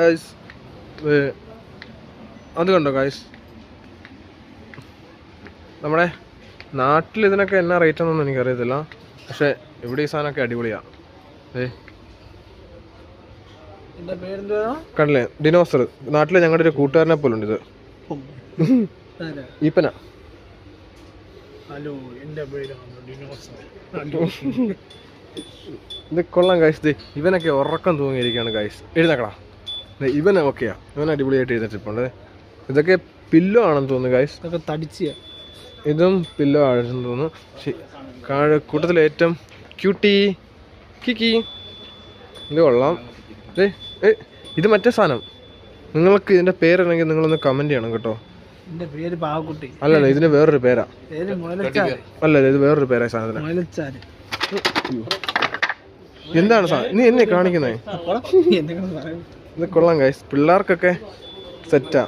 Guys അത് കണ്ടോ guys, നമ്മുടെ നാട്ടിൽ ഇതിനൊക്കെ എന്നാ റേറ്റ് ആണെന്നൊന്നും എനിക്കറിയത്തില്ല, പക്ഷെ ഇവിടെ ഈ സാധനമൊക്കെ അടിപൊളിയാണ്. കണ്ടില്ലേ ഡിനോസർ, നാട്ടിലെ ഞങ്ങളുടെ ഒരു കൂട്ടുകാരനെ പോലെ ഉണ്ട് ഇത്. ഈപ്പന. ഇത് കൊള്ളാം ഗൈസ്. ഇവനൊക്കെ ഉറക്കം തൂങ്ങിയിരിക്കുകയാണ് ഗൈസ്. എഴുന്നേക്കടാ. ഇവൻ ഓക്കെയാ, ഇവൻ അടിപൊളിയായിട്ട് എഴുന്നേറ്റിട്ടുണ്ട്. ഇതൊക്കെ പില്ലോ ആണെന്ന് തോന്നുന്നു ഗൈസ്. ഇതൊക്കെ തടിച്ച, ഇതും പില്ലോ ആണെന്ന് തോന്നുന്നു. കൂട്ടത്തിൽ ഏറ്റവും ക്യൂട്ടി കിക്കി. ഇത് കൊള്ളാം. ഇത് മറ്റേ സാധനം. നിങ്ങൾക്ക് ഇതിന്റെ പേരുണ്ടെങ്കിൽ നിങ്ങളൊന്ന് കമന്റ് ചെയ്യണം കേട്ടോ. അല്ലല്ല, ഇതിന് വേറൊരു പേരാ. അല്ലല്ല, ഇത് വേറൊരു പേരാ സാധനത്തിന്. എന്താണ് സാധനം? നീ എന്നെ കാണിക്കുന്നേ? ഇത് കൊള്ളാം ഗൈസ്, പിള്ളേർക്കൊക്കെ സെറ്റാ.